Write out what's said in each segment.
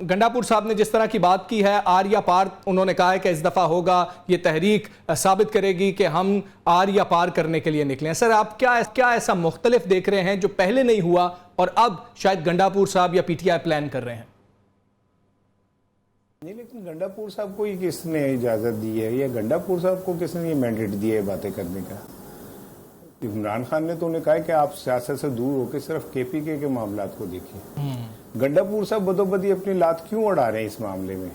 گنڈاپور صاحب نے جس طرح کی بات کی ہے آر یا پار، انہوں نے کہا ہے کہ اس دفعہ ہوگا، یہ تحریک ثابت کرے گی کہ ہم آر یا پار کرنے کے لیے نکلے ہیں۔ سر آپ کیا ایسا مختلف دیکھ رہے ہیں جو پہلے نہیں ہوا اور اب شاید گنڈاپور صاحب یا پی ٹی آئی پلان کر رہے ہیں؟ نہیں، لیکن گنڈاپور صاحب کو یہ کس نے اجازت دی ہے یا گنڈاپور صاحب کو کس نے یہ مینڈیٹ دیا ہے باتیں کرنے کا؟ عمران خان نے تو انہیں کہا کہ آپ سیاست سے دور ہو کے صرف کے پی کے معاملات کو دیکھیں۔ گنڈاپور صاحب بدوبدی اپنی لات کیوں اڑا رہے ہیں اس معاملے میں،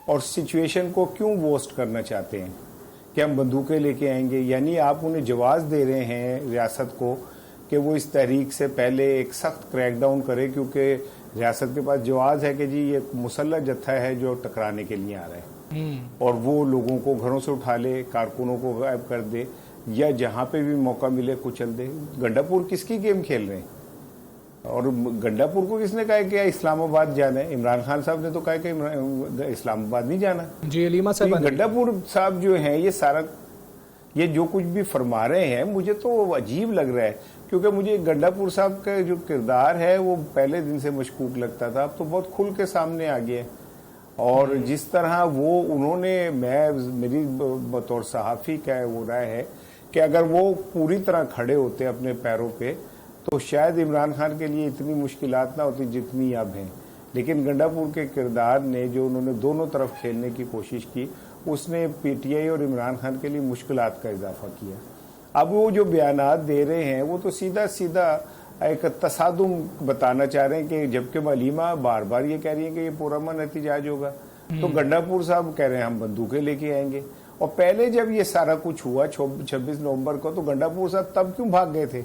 اور سچویشن کو کیوں ووسٹ کرنا چاہتے ہیں کہ ہم بندوقیں لے کے آئیں گے؟ یعنی آپ انہیں جواز دے رہے ہیں ریاست کو کہ وہ اس تحریک سے پہلے ایک سخت کریک ڈاؤن کرے، کیونکہ ریاست کے پاس جواز ہے کہ جی یہ مسلح جتھا ہے جو ٹکرانے کے لیے آ رہا ہے، اور وہ لوگوں کو گھروں سے اٹھا لے، کارکنوں کو غائب کر دے، یا جہاں پہ بھی موقع ملے کچل دے۔ گنڈاپور کس کی گیم کھیل رہے ہیں؟ اور گنڈاپور کو کس نے کہا کہ اسلام آباد جانا ہے؟ عمران خان صاحب نے تو کہا کہ اسلام آباد نہیں جانا۔ جی علیمہ صاحب، گنڈاپور صاحب جو ہیں یہ جو کچھ بھی فرما رہے ہیں مجھے تو عجیب لگ رہا ہے، کیونکہ مجھے گنڈاپور صاحب کا جو کردار ہے وہ پہلے دن سے مشکوک لگتا تھا، اب تو بہت کھل کے سامنے آ گیا ہے۔ اور جس طرح انہوں نے، میری بطور صحافی کا وہ رائے ہے کہ اگر وہ پوری طرح کھڑے ہوتے اپنے پیروں پہ تو شاید عمران خان کے لیے اتنی مشکلات نہ ہوتی جتنی اب ہیں، لیکن گنڈاپور کے کردار نے جو انہوں نے دونوں طرف کھیلنے کی کوشش کی، اس نے پی ٹی آئی اور عمران خان کے لیے مشکلات کا اضافہ کیا۔ اب وہ جو بیانات دے رہے ہیں وہ تو سیدھا ایک تصادم بتانا چاہ رہے ہیں، کہ جبکہ علیمہ بار بار یہ کہہ رہی ہیں کہ یہ پرامن احتجاج ہوگا، تو گنڈاپور صاحب کہہ رہے ہیں ہم بندوقیں لے کے آئیں گے۔ اور پہلے جب یہ سارا کچھ ہوا 26 نومبر کو، تو گنڈاپور صاحب تب کیوں بھاگ گئے تھے؟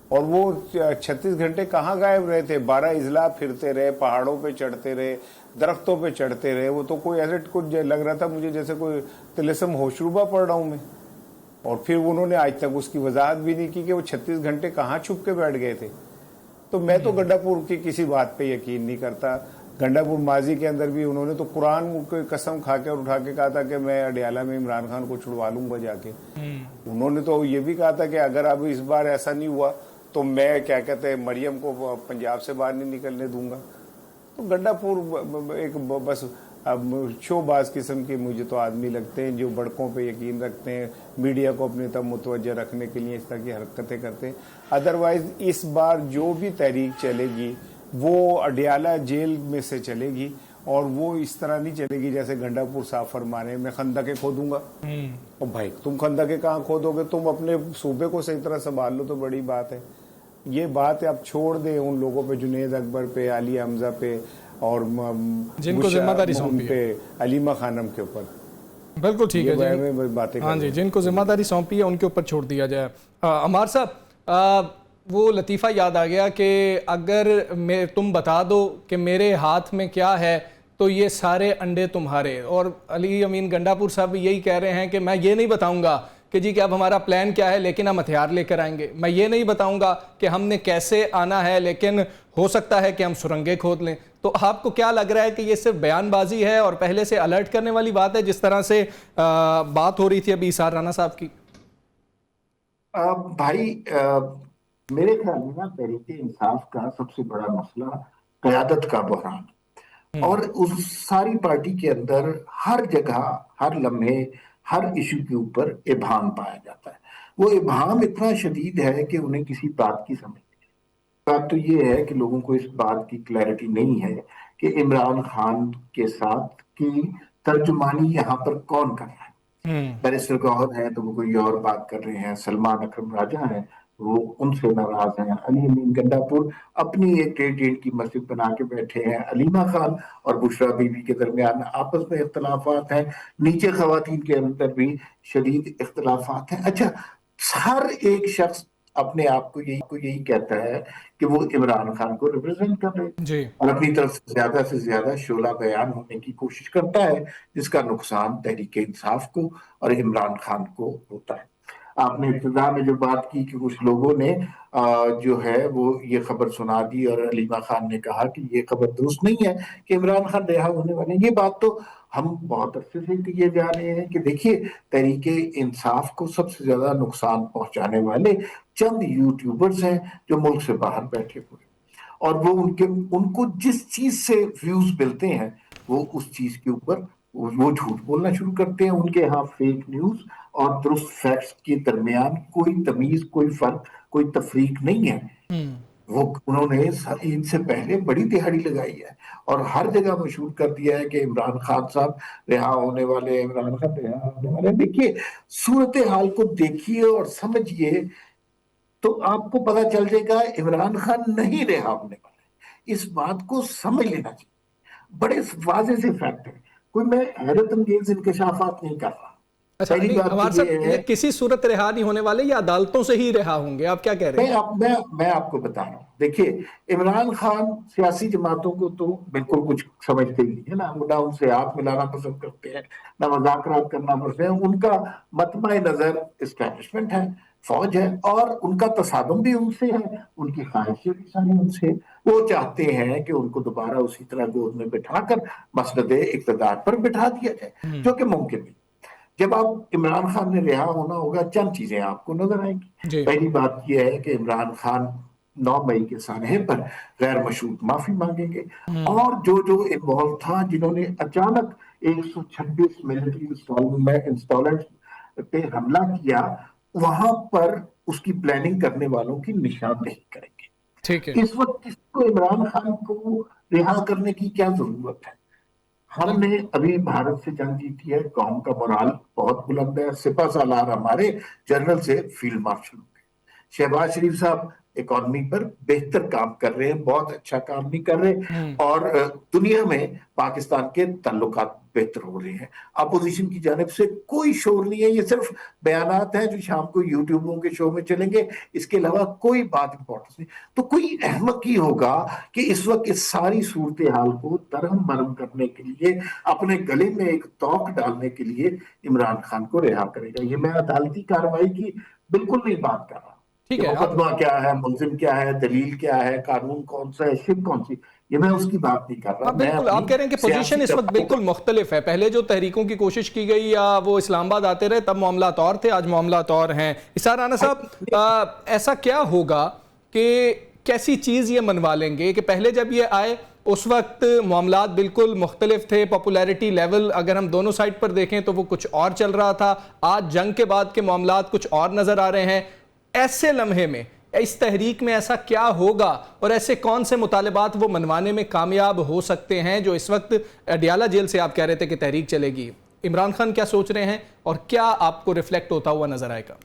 اور وہ 36 گھنٹے کہاں غائب رہے تھے؟ 12 اضلاع پھرتے رہے، پہاڑوں پہ چڑھتے رہے، درختوں پہ چڑھتے رہے۔ وہ تو کوئی ایسے کچھ لگ رہا تھا مجھے جیسے کوئی طلسم ہوشروبہ پڑھ رہا ہوں میں۔ اور پھر انہوں نے آج تک اس کی وضاحت بھی نہیں کی کہ وہ 36 گھنٹے کہاں چھپ کے بیٹھ گئے تھے۔ تو میں تو گنڈاپور کی کسی بات پہ یقین نہیں کرتا۔ گنڈاپور ماضی کے اندر بھی انہوں نے تو قرآن کی قسم کھا کے اور اٹھا کے کہا تھا کہ میں اڈیالہ میں عمران خان کو چھڑوا لوں گا جا کے۔ انہوں نے تو یہ بھی کہا تھا کہ اگر اب اس بار ایسا نہیں ہوا تو میں کیا کہتے ہیں مریم کو پنجاب سے باہر نہیں نکلنے دوں گا۔ تو گنڈاپور ایک بس شو باز قسم کے مجھے تو آدمی لگتے ہیں جو بڑکوں پہ یقین رکھتے ہیں، میڈیا کو اپنی طرف متوجہ رکھنے کے لیے اس طرح کی حرکتیں کرتے ہیں۔ ادروائز اس بار جو بھی تحریک چلے گی وہ اڈیالہ جیل میں سے چلے گی، اور وہ اس طرح نہیں چلے گی جیسے گنڈاپور صاحب فرما رہے ہیں میں خندقیں کھودوں گا۔ اور بھائی تم خندقیں کہاں کھودو گے؟ تم اپنے صوبے کو صحیح طرح سنبھال لو تو بڑی بات ہے۔ یہ بات اب چھوڑ دیں ان لوگوں پہ، جنید اکبر پہ، علی حمزہ پہ، اور جن کو ذمہ داری سونپی پہ، علیمہ خانم کے اوپر۔ بالکل ٹھیک ہے باتیں ہاں جی، جن کو ذمہ داری سونپی ہے ان کے اوپر چھوڑ دیا جائے۔ عمار صاحب، وہ لطیفہ یاد آ گیا کہ اگر تم بتا دو کہ میرے ہاتھ میں کیا ہے تو یہ سارے انڈے تمہارے، اور علی امین گنڈاپور صاحب یہی کہہ رہے ہیں کہ میں یہ نہیں بتاؤں گا کہ جی کہ اب ہمارا پلان کیا ہے لیکن ہم ہتھیار لے کر آئیں گے، میں یہ نہیں بتاؤں گا کہ ہم نے کیسے آنا ہے لیکن ہو سکتا ہے کہ ہم سرنگیں کھود لیں۔ تو آپ کو کیا لگ رہا ہے کہ یہ صرف بیان بازی ہے اور پہلے سے الرٹ کرنے والی بات ہے، جس طرح سے بات ہو رہی تھی ابھی اسار رانا صاحب کی؟ بھائی میرے خیال میں نا تحریک انصاف کا سب سے بڑا مسئلہ قیادت کا بحران، اور اس ساری پارٹی کے اندر ہر جگہ، ہر لمحے، ہر ایشو کے اوپر ابہام پایا جاتا ہے۔ وہ ابہام اتنا شدید ہے کہ انہیں کسی بات کی سمجھ نہیں۔ بات تو یہ ہے کہ لوگوں کو اس بات کی کلیئرٹی نہیں ہے کہ عمران خان کے ساتھ کی ترجمانی یہاں پر کون کر رہا ہے۔ بیرسٹر گوہر ہیں تو وہ کوئی اور بات کر رہے ہیں، سلمان اکرم راجہ ہیں وہ ان سے ناراض ہیں، علی امین گنڈاپور اپنی ایک ٹریڈ کی مسجد بنا کے بیٹھے ہیں، علیمہ خان اور بشرا بی بی کے درمیان آپس میں اختلافات ہیں، نیچے خواتین کے اندر بھی شدید اختلافات ہیں۔ اچھا، ہر ایک شخص اپنے آپ کو یہی کہتا ہے کہ وہ عمران خان کو ریپرزینٹ کر رہے اور اپنی طرف سے زیادہ شعلہ بیان ہونے کی کوشش کرتا ہے، جس کا نقصان تحریک انصاف کو اور عمران خان کو ہوتا ہے۔ آپ نے ابتدا میں جو بات کی کہ کچھ لوگوں نے جو ہے وہ یہ خبر سنا دی اور علیمہ خان نے کہا کہ یہ خبر درست نہیں ہے کہ عمران خان رہا ہونے والے ہیں، یہ بات تو ہم بہت عرصے سے کیے جا رہے ہیں کہ دیکھیے تحریک انصاف کو سب سے زیادہ نقصان پہنچانے والے چند یوٹیوبرز ہیں جو ملک سے باہر بیٹھے ہوئے، اور وہ ان کو جس چیز سے ویوز ملتے ہیں وہ اس چیز کے اوپر وہ جھوٹ بولنا شروع کرتے ہیں. ان کے ہاں فیک نیوز اور درست فیکٹس کے درمیان کوئی تمیز، کوئی فرق، کوئی تفریق نہیں ہے. وہ انہوں نے ان سے پہلے بڑی دہاڑی لگائی ہے اور ہر جگہ مشہور کر دیا ہے کہ عمران خان صاحب رہا ہونے والے، عمران خان رہا ہونے والے. دیکھیے صورتحال کو دیکھیے اور سمجھیے تو آپ کو پتا چل جائے گا عمران خان نہیں رہا ہونے والے. اس بات کو سمجھ لینا چاہیے. بڑے واضح سے فیکٹ ہے، کوئی میں حیرت انگیز انکشافات نہیں کر رہا. اچھا پہلی بات عمار تو یہ صاحب، ہے یہ کسی صورت رہا نہیں ہونے والے یا عدالتوں سے ہی رہا ہوں گے؟ آپ کیا کہہ رہے ہیں؟ میں آپ کو بتا رہا ہوں. دیکھیے عمران خان سیاسی جماعتوں کو تو بالکل کچھ سمجھتے ہی نہیں ہے نا، نہ ان سے ہاتھ ملانا پسند کرتے ہیں، نہ مذاکرات کرنا پسند ہیں. ان کا مطمع نظر اسٹیبلشمنٹ ہے، فوج ہے، اور ان کا تصادم بھی ان سے ہے، ان کی خواہشیں بھی ساری ان سے. وہ چاہتے ہیں کہ ان کو دوبارہ اسی طرح گود میں بٹھا کر مسند اقتدار پر بٹھا دیا جائے، جو کہ ممکن نہیں. جب آپ عمران خان نے رہا ہونا ہوگا چند چیزیں آپ کو نظر آئیں گی. جی پہلی بات یہ ہے کہ عمران خان 9 مئی کے سانحے پر غیر مشروط معافی مانگیں گے، اور جو انوالو تھا، جنہوں نے اچانک 126 ملٹری انسٹالمنٹ پہ حملہ کیا، وہاں پر اس کی پلاننگ کرنے والوں کی نشاندہی کریں گے. ٹھیک ہے. اس وقت کس کو عمران خان کو رہا کرنے کی کیا ضرورت ہے؟ ہم نے ابھی بھارت سے جنگ جیتی ہے، قوم کا مورال بہت بلند ہے، سپہ سالار ہمارے جنرل سے فیلڈ مارشل ہو گئے. شہباز شریف صاحب اکانومی پر بہتر کام کر رہے ہیں، بہت اچھا کام بھی کر رہے ہیں، اور دنیا میں پاکستان کے تعلقات بہتر ہو رہے ہیں. اپوزیشن کی جانب سے کوئی شور نہیں ہے، یہ صرف بیانات ہیں جو شام کو یوٹیوبوں کے شو میں چلیں گے، اس کے علاوہ کوئی بات امپورٹنس نہیں. تو کوئی احمق ہی ہوگا کہ اس وقت اس ساری صورتحال کو درہم برہم کرنے کے لیے، اپنے گلے میں ایک توق ڈالنے کے لیے عمران خان کو رہا کرے گا. یہ میں عدالتی کارروائی کی بالکل نہیں بات کر رہا ٹھیک کہ ہے. مقدمہ کیا ہے، ملزم کیا ہے، دلیل کیا ہے، قانون کون سا ہے، شک کون سی، یہ میں اس کی بات نہیں کر رہا. میں بالکل اپنی آپ کہہ رہے ہیں کہ پوزیشن اس وقت بالکل مختلف ہے. پہلے جو تحریکوں کی کوشش کی گئی یا وہ اسلام آباد آتے رہے تب معاملات اور تھے، آج معاملات اور ہیں. اسحاق رانا صاحب، ایسا کیا ہوگا کہ کیسی چیز یہ منوا لیں گے کہ پہلے جب یہ آئے اس وقت معاملات بالکل مختلف تھے، پاپولیرٹی لیول اگر ہم دونوں سائٹ پر دیکھیں تو وہ کچھ اور چل رہا تھا، آج جنگ کے بعد کے معاملات کچھ اور نظر آ رہے ہیں. ایسے لمحے میں اس تحریک میں ایسا کیا ہوگا اور ایسے کون سے مطالبات وہ منوانے میں کامیاب ہو سکتے ہیں جو اس وقت اڈیالہ جیل سے آپ کہہ رہے تھے کہ تحریک چلے گی؟ عمران خان کیا سوچ رہے ہیں اور کیا آپ کو ریفلیکٹ ہوتا ہوا نظر آئے گا؟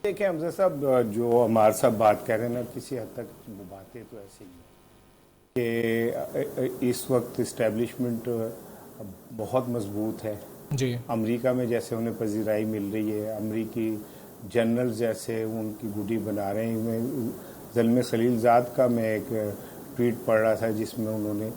دیکھیں حمزہ صاحب، جو عمار صاحب بات کہہ رہے ہیں نا، کسی حد تک وہ باتیں تو ایسی ہیں کہ اس وقت اسٹیبلشمنٹ بہت مضبوط ہے. جی امریکہ میں جیسے انہیں پذیرائی مل رہی ہے، امریکی جنرل جیسے ان کی گڈی بنا رہے ہیں. میں زلمے خلیل زاد کا میں ایک ٹویٹ پڑھ رہا تھا جس میں انہوں نے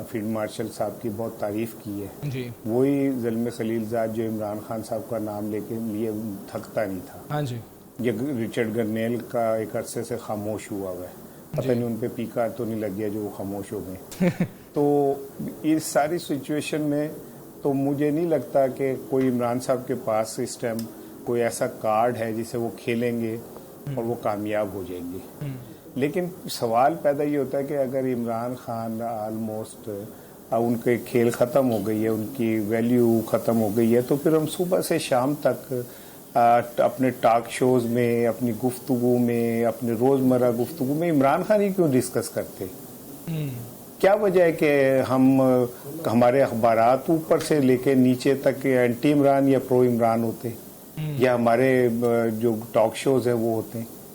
فیلڈ مارشل صاحب کی بہت تعریف کی ہے. جی وہی زلمے خلیل زاد جو عمران خان صاحب کا نام لے کے لیے تھکتا نہیں تھا. ہاں جی. یہ رچرڈ گرنیل کا ایک عرصے سے خاموش ہوا ہوا ہے، پتہ نہیں ان پہ پیکا تو نہیں لگ گیا جو وہ خاموش ہو گئے. تو اس ساری سچویشن میں تو مجھے نہیں لگتا کہ کوئی عمران صاحب کے پاس اس ٹائم کوئی ایسا کارڈ ہے جسے وہ کھیلیں گے اور وہ کامیاب ہو جائیں گے. لیکن سوال پیدا یہ ہوتا ہے کہ اگر عمران خان آلموسٹ ان کے کھیل ختم ہو گئی ہے، ان کی ویلیو ختم ہو گئی ہے، تو پھر ہم صبح سے شام تک اپنے ٹاک شوز میں، اپنی گفتگو میں، اپنے روزمرہ گفتگو میں عمران خان ہی کیوں ڈسکس کرتے؟ کیا وجہ ہے کہ ہمارے اخبارات اوپر سے لے کے نیچے تک اینٹی عمران یا پرو عمران ہوتے، یا ہمارے جو ٹاک شوز ہیں وہ ہوتے ہیں؟